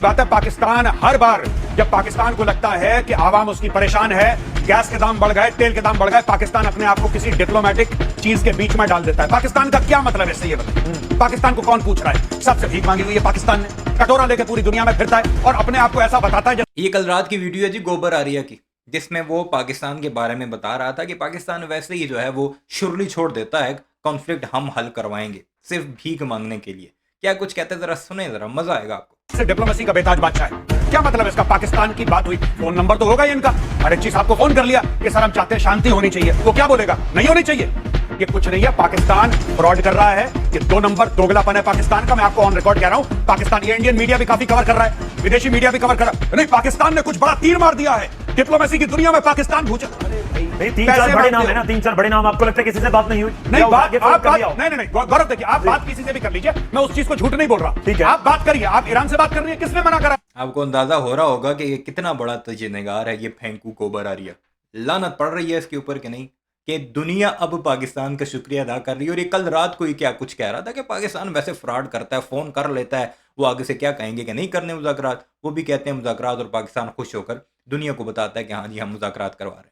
बात है, पाकिस्तान हर बार जब पाकिस्तान को लगता है कि आवाम उसकी परेशान है, गैस के दाम बढ़ गए, तेल के दाम बढ़ गए, पाकिस्तान अपने आप को किसी डिप्लोमेटिक चीज के बीच में डाल देता है। पाकिस्तान का क्या मतलब है इससे, ये बताइए। पाकिस्तान को कौन पूछ रहा है? सबसे भीख मांगी हुई है पाकिस्तान ने, कटोरा लेकर पूरी दुनिया में फिरता है और अपने आप को ऐसा बताता है। ये कल रात की वीडियो है जी गोबर आरिया की, जिसमें वो पाकिस्तान के बारे में बता रहा था कि पाकिस्तान वैसे ही जो है वो शुरली छोड़ देता है, कॉन्फ्लिक्ट हम हल करवाएंगे सिर्फ भीख मांगने के लिए। क्या कुछ कहते, जरा सुने, जरा मजा आएगा आपको। डिप्लोमेसी का बेताज बादशाह है, क्या मतलब इसका? पाकिस्तान की बात हुई, फोन नंबर तो होगा ही इनका। हर एक चीज आपको फोन कर लिया कि सर हम चाहते हैं शांति होनी चाहिए, वो क्या बोलेगा? नहीं होनी चाहिए। ये कुछ नहीं है, पाकिस्तान फ्रॉड कर रहा है। ये 2 नंबर दोगलापन है पाकिस्तान का। मैं आपको ऑन रिकॉर्ड कह रहा हूं, पाकिस्तान, ये इंडियन मीडिया भी काफी कवर कर रहा है, विदेशी मीडिया भी कवर कर रहा है। नहीं, पाकिस्तान ने कुछ बड़ा तीर मार दिया है डिप्लोमेसी की दुनिया में। पाकिस्तान भूचा। नहीं, 3-4 बड़े नाम है ना, 3-4 बड़े नाम। आपको लगता है किसी से बात नहीं हुई? नहीं, बात आप नहीं गौरव, देखिए, आप बात किसी से भी कर लीजिए, मैं उस चीज को झूठ नहीं बोल रहा। ठीक है, आप बात करिए। आप ईरान से बात कर रही है, किसने मना करा? आपको अंदाजा हो रहा होगा कि ये कितना बड़ा तजनिगार है, ये फेंकू गोबर आरिया। लानत पड़ रही है इसके ऊपर कि नहीं, कि दुनिया अब पाकिस्तान का शुक्रिया अदा कर रही है। और ये कल रात को ही क्या कुछ कह रहा था कि पाकिस्तान वैसे फ्रॉड करता है, फोन कर लेता है, वो आगे से क्या कहेंगे कि नहीं करने मुज़ाकरात, वो भी कहते हैं मुज़ाकरात, और पाकिस्तान खुश होकर दुनिया को बताता है कि हाँ जी हम मुज़ाकरात करवा रहे हैं।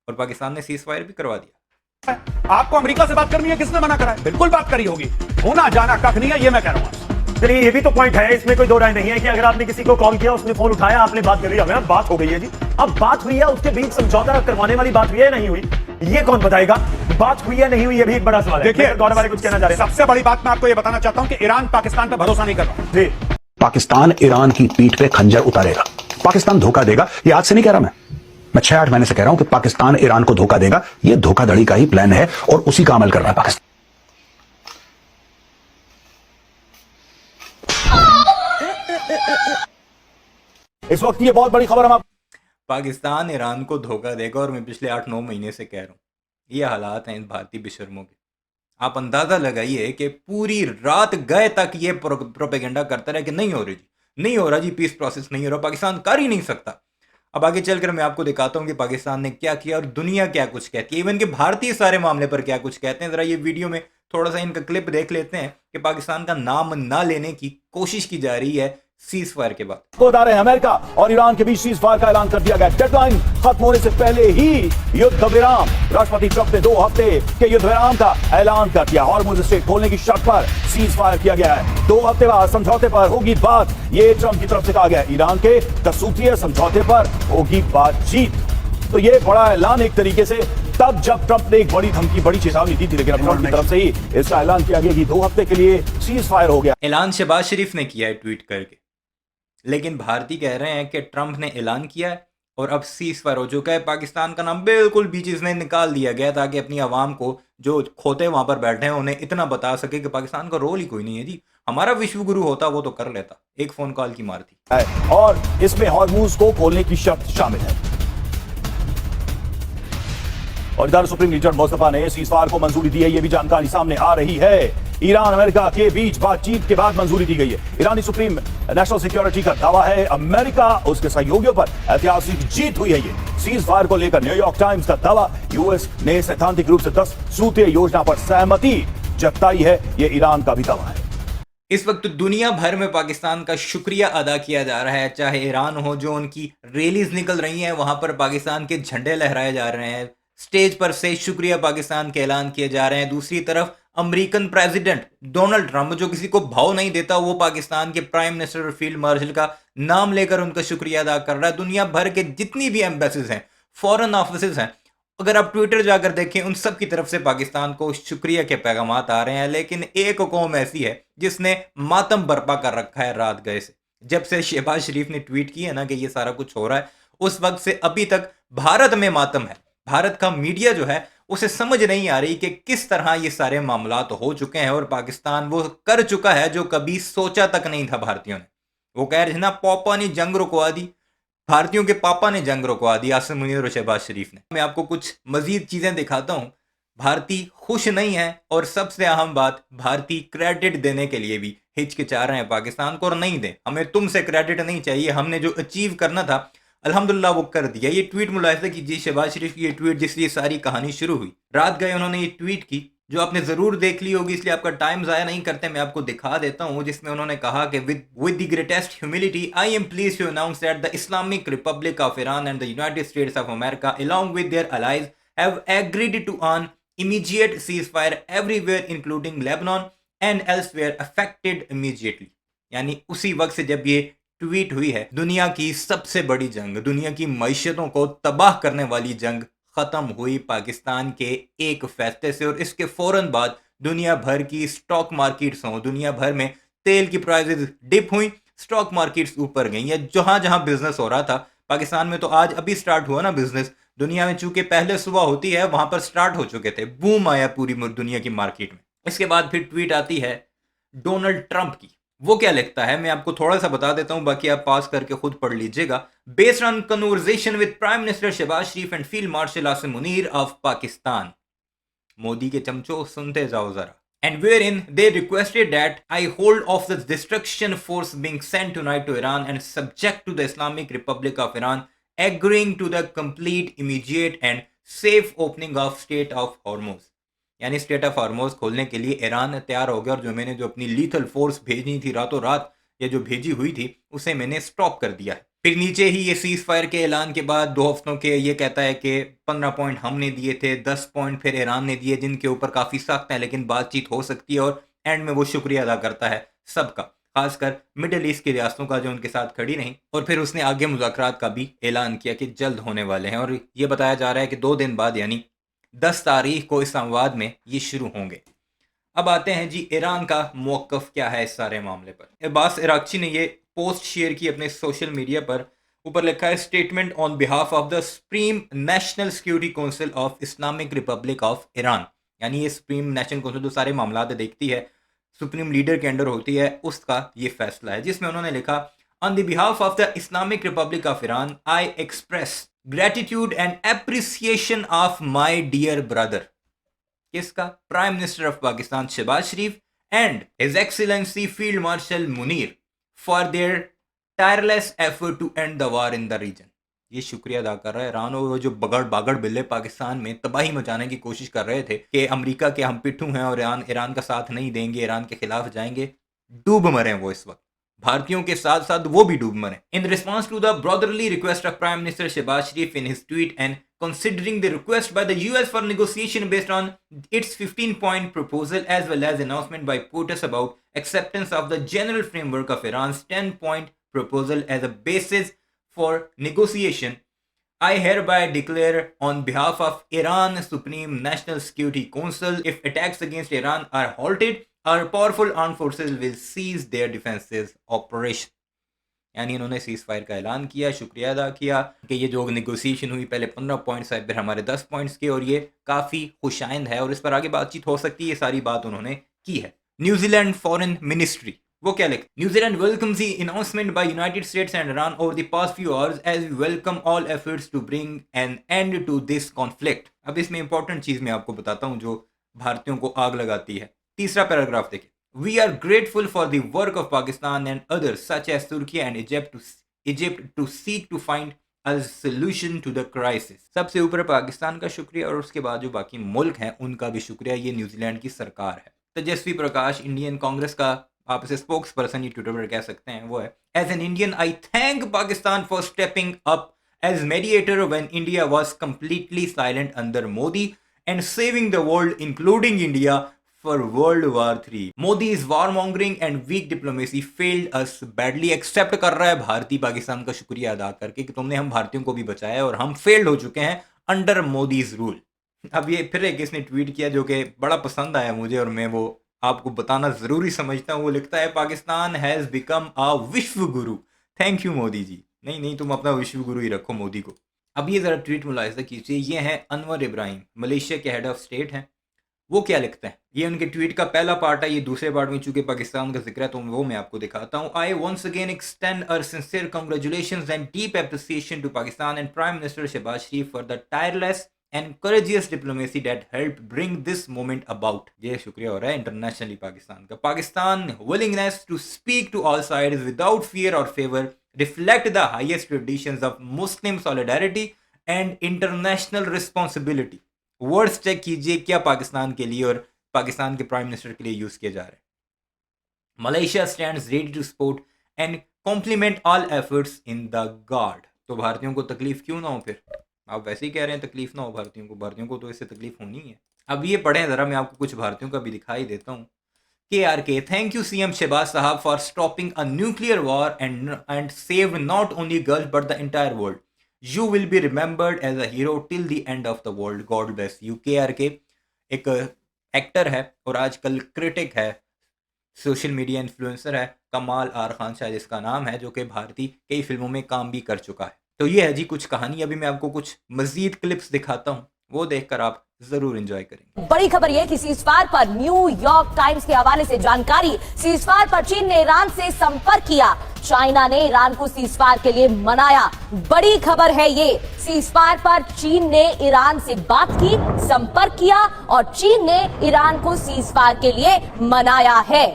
और पाकिस्तान ने सीज फायर भी करवा दिया। आपको अमेरिका से बात करनी है, किसने मना करा है? बिल्कुल बात करी होगी, होना जाना कख नहीं है, ये मैं कह रहा हूं। चलिए, ये भी तो पॉइंट है, इसमें कोई दो राय नहीं है कि अगर आपने किसी को कॉल किया, उसने फोन उठाया, आपने बात कर ली, अब बात हो गई है जी। अब बात हुई है, उसके बीच समझौता करवाने वाली बात हुई है नहीं हुई, ये कौन बताएगा? बात हुई है नहीं हुई, ये भी एक बड़ा सवाल है। देखिए, गौरव वाले कुछ कहना चाह रहे हैं। सबसे बड़ी बात मैं आपको ये बताना चाहता हूं कि ईरान पाकिस्तान पर भरोसा नहीं कर रहा जी। पाकिस्तान ईरान की पीठ पे खंजर उतारेगा, पाकिस्तान धोखा देगा। ये आज से नहीं कह रहा मैं 6-8 महीने से कह रहा हूं कि पाकिस्तान ईरान को धोखा देगा। ये धोखाधड़ी का ही प्लान है और उसी का अमल कर रहा है पाकिस्तान। इस वक्त ये बहुत बड़ी खबर हम पाकिस्तान ईरान को धोखा देगा, और मैं पिछले 8-9 महीने से कह रहा हूँ ये हालात हैं इन भारतीय बेशर्मों के। आप अंदाज़ा लगाइए कि पूरी रात गए तक ये प्रोपेगेंडा करता रहा कि नहीं हो रही जी, नहीं हो रहा जी, पीस प्रोसेस नहीं हो रहा, पाकिस्तान कर ही नहीं सकता। अब आगे चलकर मैं आपको दिखाता हूँ कि पाकिस्तान ने क्या किया और दुनिया क्या कुछ कहती है, इवन कि भारतीय सारे मामले पर क्या कुछ कहते हैं। ज़रा ये वीडियो में थोड़ा सा इनका क्लिप देख लेते हैं कि पाकिस्तान का नाम ना लेने की कोशिश की जा रही है सीज फायर के बाद। को बता रहे हैं, अमेरिका और ईरान के बीच सीज फायर का ऐलान कर दिया गया। डेडलाइन खत्म होने से पहले ही युद्ध विराम। राष्ट्रपति ट्रंप ने 2 हफ्ते के युद्ध विराम का ऐलान कर दिया। हॉर्मुज़ स्ट्रेट खोलने की शर्त पर सीज फायर किया गया है। 2 हफ्ते बाद समझौते पर होगी बात, ये ट्रंप की तरफ से कहा गया। ईरान के 10 सूत्रीय समझौते पर होगी बातचीत। तो ये बड़ा ऐलान एक तरीके से तब जब ट्रंप ने एक बड़ी धमकी, बड़ी चेतावनी दी थी, लेकिन अब ट्रंप की तरफ से ही इसका ऐलान किया गया कि 2 हफ्ते के लिए सीज फायर हो गया। ऐलान शहबाज शरीफ ने किया है ट्वीट करके, लेकिन भारतीय कह रहे हैं कि ट्रंप ने ऐलान किया है और अब सीज फायर हो चुका है। पाकिस्तान का नाम बिल्कुल बीचेस में निकाल दिया गया ताकि अपनी आवाम को, जो खोते वहां पर बैठे हैं, उन्हें इतना बता सके कि पाकिस्तान का रोल ही कोई नहीं है जी, हमारा विश्व गुरु होता वो तो कर लेता, एक फोन कॉल की मार थी। और इसमें हॉर्मुज़ को खोलने की शर्त शामिल है। और इधर सुप्रीम लीडर मुस्तफा ने सीज फायर को मंजूरी दी है, ये भी जानकारी सामने आ रही है। ईरान अमेरिका के बीच बातचीत के बाद मंजूरी दी गई है। ईरानी सुप्रीम नेशनल सिक्योरिटी का दावा है, अमेरिका उसके सहयोगियों पर ऐतिहासिक जीत हुई है। ये सीज फायर को लेकर न्यूयॉर्क टाइम्स का दावा, यूएस ने सैद्धांतिक रूप से 10 सूत्रीय योजना पर सहमति जताई है, ये ईरान का भी दावा है। इस वक्त दुनिया भर में पाकिस्तान का शुक्रिया अदा किया जा रहा है, चाहे ईरान हो, जो उनकी रैलीज निकल रही हैं वहां पर पाकिस्तान के झंडे लहराए जा रहे हैं, स्टेज पर से शुक्रिया पाकिस्तान के ऐलान किए जा रहे हैं। दूसरी तरफ अमेरिकन प्रेसिडेंट डोनाल्ड ट्रंप, जो किसी को भाव नहीं देता, वो पाकिस्तान के प्राइम मिनिस्टर और फील्ड मार्शल का नाम लेकर उनका शुक्रिया अदा कर रहा है। दुनिया भर के जितनी भी एम्बेसीज हैं, फॉरेन ऑफिसेज हैं, अगर आप ट्विटर जाकर देखें, उन सब की तरफ से पाकिस्तान को शुक्रिया के पैगामात आ रहे हैं। लेकिन एक कौम ऐसी है जिसने मातम बर्पा कर रखा है रात गए से। जब से शहबाज शरीफ ने ट्वीट किया ना कि ये सारा कुछ हो रहा है, उस वक्त से अभी तक भारत में मातम है। भारत का मीडिया जो है उसे समझ नहीं आ रही कि किस तरह ये सारे मामलात हो चुके हैं और पाकिस्तान वो कर चुका है जो कभी सोचा तक नहीं था भारतीयों ने। वो कह रहे थे ना, पापा ने जंग रुकवा दी, भारतीयों के पापा ने जंग रुकवा दी, आसिम मुनीर और शहबाज शरीफ ने। मैं आपको कुछ मजीद चीज़ें दिखाता हूँ। भारतीय खुश नहीं है, और सबसे अहम बात, भारतीय क्रेडिट देने के लिए भी हिचकिचा रहे हैं पाकिस्तान को, और नहीं दें, हमें तुमसे क्रेडिट नहीं चाहिए, हमने जो अचीव करना था अल्हम्दुलिल्लाह वो कर दिया। ये ट्वीट मुलाहिजा कीजिए, शहबाज शरीफ की ये ट्वीट जिससे ये सारी कहानी शुरू हुई। रात गए उन्होंने ये ट्वीट की जो आपने जरूर देख ली होगी, इसलिए आपका टाइम जाया नहीं करते, मैं आपको दिखा देता हूं, जिसमें उन्होंने कहा कि with the greatest humility I am pleased to announce that the Islamic Republic of Iran and the United States of America along with their allies have agreed to an immediate ceasefire everywhere including Lebanon and elsewhere affected immediately। यानी उसी वक्त से जब ये tweet हुई है, दुनिया की सबसे बड़ी जंग, दुनिया की मईशतों को तबाह करने वाली जंग खत्म हुई पाकिस्तान के एक फैसले से। और इसके फौरन बाद दुनिया भर की स्टॉक मार्केट्स हों, दुनिया भर में तेल की प्राइसेस डिप हुई, स्टॉक मार्केट्स ऊपर गई। या जहां जहां बिजनेस हो रहा था, पाकिस्तान में तो आज अभी स्टार्ट हुआ ना बिजनेस, दुनिया में चूंकि पहले सुबह होती है, वहां पर स्टार्ट हो चुके थे, बूम आया पूरी दुनिया की मार्केट में। इसके बाद फिर ट्वीट आती है डोनाल्ड ट्रंप की। वो क्या लिखता है मैं आपको थोड़ा सा बता देता हूं, बाकी आप पास करके खुद पढ़ लीजिएगा। Based on conversation with prime minister Shehbaz Sharif and field marshal Asim Munir of Pakistan, Modi के चमचों सुनते जाओ जरा। And wherein they requested that I hold off the destruction force being sent tonight to Iran and subject to the Islamic Republic of Iran, agreeing to the complete, immediate and safe opening of Strait of Hormuz। यानी state of हार्मोज खोलने के लिए Iran तैयार हो गया, और जो मैंने जो अपनी लीथल फोर्स भेजनी थी रातों रात, या जो भेजी हुई थी, उसे मैंने स्टॉप कर दिया है। फिर नीचे ही ये सीज फायर के ऐलान के बाद 2 हफ्तों के ये कहता है कि 15 पॉइंट हमने दिए थे, 10 पॉइंट फिर ईरान ने दिए, जिनके ऊपर काफ़ी सख्त है, लेकिन बातचीत हो सकती है। और एंड में वो शुक्रिया अदा करता है सबका, खासकर मिडिल ईस्ट की रियासतों का जो उनके साथ खड़ी नहीं। और फिर उसने आगे मुज़ाकरात का भी ऐलान किया कि जल्द होने वाले हैं, और ये बताया जा रहा है कि 2 दिन बाद यानी 10 तारीख को इस संवाद में ये शुरू होंगे। अब आते हैं जी ईरान का मौक़िफ़ क्या है इस सारे मामले पर। अब्बास इराक़ची ने ये पोस्ट शेयर की अपने सोशल मीडिया पर, ऊपर लिखा है statement on behalf of the supreme national security council of Islamic Republic of Iran. यानी ये सुप्रीम नेशनल काउंसिल जो सारे मामला देखती है, सुप्रीम लीडर के अंडर होती है, उसका ये फैसला है, जिसमें उन्होंने लिखा on the behalf of the Islamic Republic of Iran I express gratitude and appreciation of my dear brother. किसका? Prime minister of Pakistan Shahbaz Sharif and his excellency field marshal Munir for their tireless effort to end the war in the region. ये शुक्रिया अदा कर रहा है Iran, और वो जो बागड़ बिल्ले पाकिस्तान में तबाही मचाने की कोशिश कर रहे थे कि अमेरिका के हम पिट्ठू हैं और ईरान का साथ नहीं देंगे, ईरान के खिलाफ जाएंगे, डूब मरे वो इस वक्त, भारतीयों के साथ साथ वो भी डूब मरे। In response to the brotherly request of prime minister Shehbaz Sharif in his tweet and considering the request by the US for negotiation based on its 15-point proposal as well as announcement by POTUS about acceptance of the general framework of Iran's 10-point proposal as a basis for negotiation, I hereby declare on behalf of Iran Supreme National Security Council, if attacks against Iran are halted, our powerful armed forces will cease their defensive operation। यानी इन्होंने cease fire का ऐलान किया, शुक्रिया अदा किया कि ये जो नेगोशिएशन हुई, पहले 15 पॉइंट्स आए, फिर हमारे 10 पॉइंट्स के, और ये काफ़ी खुशाइंद है और इस पर आगे बातचीत हो सकती है। ये सारी बात उन्होंने की है। न्यूजीलैंड फॉरेन मिनिस्ट्री वो क्या लिखती? New Zealand welcomes the announcement by United States and Iran over the past few hours as we welcome all efforts to bring an end to this conflict. अब इसमें इंपॉर्टेंट चीज़ मैं आपको बताता हूँ जो भारतीयों को आग लगाती है। तीसरा पैराग्राफ देखिए, We are grateful for the work of Pakistan and others such as Turkey and Egypt to seek to find a solution to the crisis। सबसे ऊपर पाकिस्तान का शुक्रिया, और उसके बाद जो बाकी मुल्क हैं उनका भी शुक्रिया। ये न्यूजीलैंड की सरकार है। तेजस्वी प्रकाश इंडियन कांग्रेस का, आप इसे स्पोक्स पर्सन ही ट्विटर पर कह सकते हैं, वो है as an Indian I thank Pakistan for stepping up as mediator when India was completely silent under Modi and saving the world including India for World War III। Modi's warmongering and weak diplomacy failed us badly। Accept कर रहा है भारतीय पाकिस्तान का शुक्रिया अदा करके कि तुमने हम भारतीयों को भी बचाया, और हम फेल्ड हो चुके हैं अंडर मोदीज रूल। अब ये फिर एक इसने ट्वीट किया जो कि बड़ा पसंद आया मुझे, और मैं वो आपको बताना ज़रूरी समझता हूँ। वो लिखता है पाकिस्तान हैज़ बिकम अ विश्व गुरु, थैंक यू मोदी जी। नहीं, तुम अपना विश्व गुरु ही रखो मोदी को। अब ये ज़रा ट्वीट मुलाहिजा कीजिए, ये हैं अनवर इब्राहिम, मलेशिया के हेड ऑफ स्टेट हैं। वो क्या लिखते हैं, ये उनके ट्वीट का पहला पार्ट है। ये दूसरे पार्ट में चूंकि पाकिस्तान का जिक्र है तो वो मैं आपको दिखाता हूँ। I once again extend our sincere congratulations and deep appreciation to Pakistan and prime minister Shehbaz Sharif for the tireless and courageous diplomacy that help bring this moment about. ये शुक्रिया हो रहा है इंटरनेशनली पाकिस्तान का। Pakistan willingness to speak to all sides without fear और favour reflect the highest traditions of Muslim solidarity and international responsibility. Words check कीजिए क्या पाकिस्तान के लिए और पाकिस्तान के प्राइम मिनिस्टर के लिए यूज़ किए जा रहे हैं। Malaysia stands ready to support and complement all efforts in the guard. तो भारतीयों को तकलीफ क्यों ना हो, फिर आप वैसे ही कह रहे हैं तकलीफ ना हो भारतीयों को तो इससे तकलीफ होनी है। अब ये पढ़ें ज़रा, मैं आपको कुछ भारतीयों का भी दिखाई देता हूँ। KRK, thank you CM Shehbaz Sahab for stopping a nuclear war and saved not only Gulf but the entire world. You will be remembered as a hero till the end of the world. God bless you. KRK एक actor है और आजकल critic है, social media influencer है, कमाल are Khan शायद इसका नाम है, जो कि भारतीय कई फिल्मों में काम भी कर चुका है। तो ये है जी कुछ कहानी। अभी मैं आपको कुछ मजीद क्लिप्स दिखाता हूँ, वो देखकर आप जरूर एंजॉय करेंगे। बड़ी खबर यह कि सीजफायर पर न्यूयॉर्क टाइम्स के हवाले से जानकारी, सीजफायर पर चीन ने ईरान से संपर्क किया, चाइना ने ईरान को सीजफायर के लिए मनाया। बड़ी खबर है ये, सीजफायर पर चीन ने ईरान से बात की, संपर्क किया और चीन ने ईरान को सीजफायर के लिए मनाया है।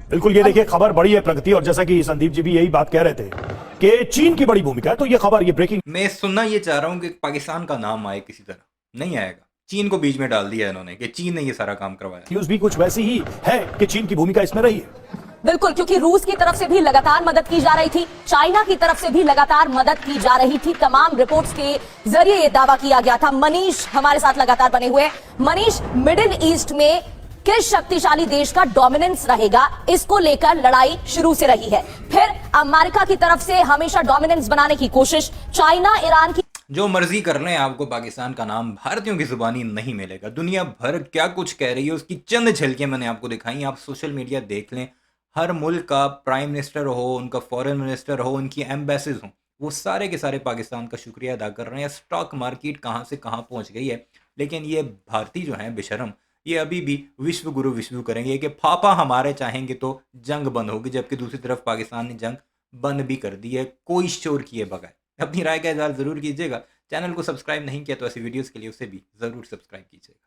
बिल्कुल, ये देखिए खबर बड़ी है प्रगति, और जैसा कि संदीप जी भी यही बात कह रहे थे कि चीन की बड़ी भूमिका है, तो ये खबर, ये ब्रेकिंग। मैं सुनना ये चाह रहा हूँ कि पाकिस्तान का नाम आए किसी तरह, नहीं आएगा। चीन को बीच में डाल दिया इन्होंने कि चीन ने ये सारा काम करवाया। न्यूज भी कुछ वैसी ही है कि चीन की भूमिका इसमें रही है। बिल्कुल, क्योंकि रूस की तरफ से भी लगातार मदद की जा रही थी, चाइना की तरफ से भी लगातार मदद की जा रही थी। तमाम रिपोर्ट्स के जरिए ये दावा किया गया था। मनीष हमारे साथ लगातार बने हुए। मनीष, मिडिल ईस्ट में किस शक्तिशाली देश का डोमिनेंस रहेगा, इसको लेकर लड़ाई शुरू से रही है। फिर अमेरिका की तरफ से हमेशा डोमिनेंस बनाने की कोशिश, चाइना ईरान की। जो मर्जी कर लें, आपको पाकिस्तान का नाम भारतीयों की जुबानी नहीं मिलेगा। दुनिया भर क्या कुछ कह रही है उसकी चंद झलकियां मैंने आपको दिखाई। आप सोशल मीडिया देख लें, हर मुल्क का प्राइम मिनिस्टर हो, उनका फॉरेन मिनिस्टर हो, उनकी एम्बेसीज हो, वो सारे के सारे पाकिस्तान का शुक्रिया अदा कर रहे हैं। स्टॉक मार्केट कहाँ से कहाँ पहुँच गई है, लेकिन ये भारतीय जो हैं बेशरम, ये अभी भी विश्व गुरु विश्व करेंगे कि पापा हमारे चाहेंगे तो जंग बंद होगी, जबकि दूसरी तरफ पाकिस्तान ने जंग बंद भी कर दी है कोई शोर किए बगैर। अपनी राय का इज़हार ज़रूर कीजिएगा। चैनल को सब्सक्राइब नहीं किया तो ऐसी वीडियोस के लिए उसे भी ज़रूर सब्सक्राइब कीजिएगा।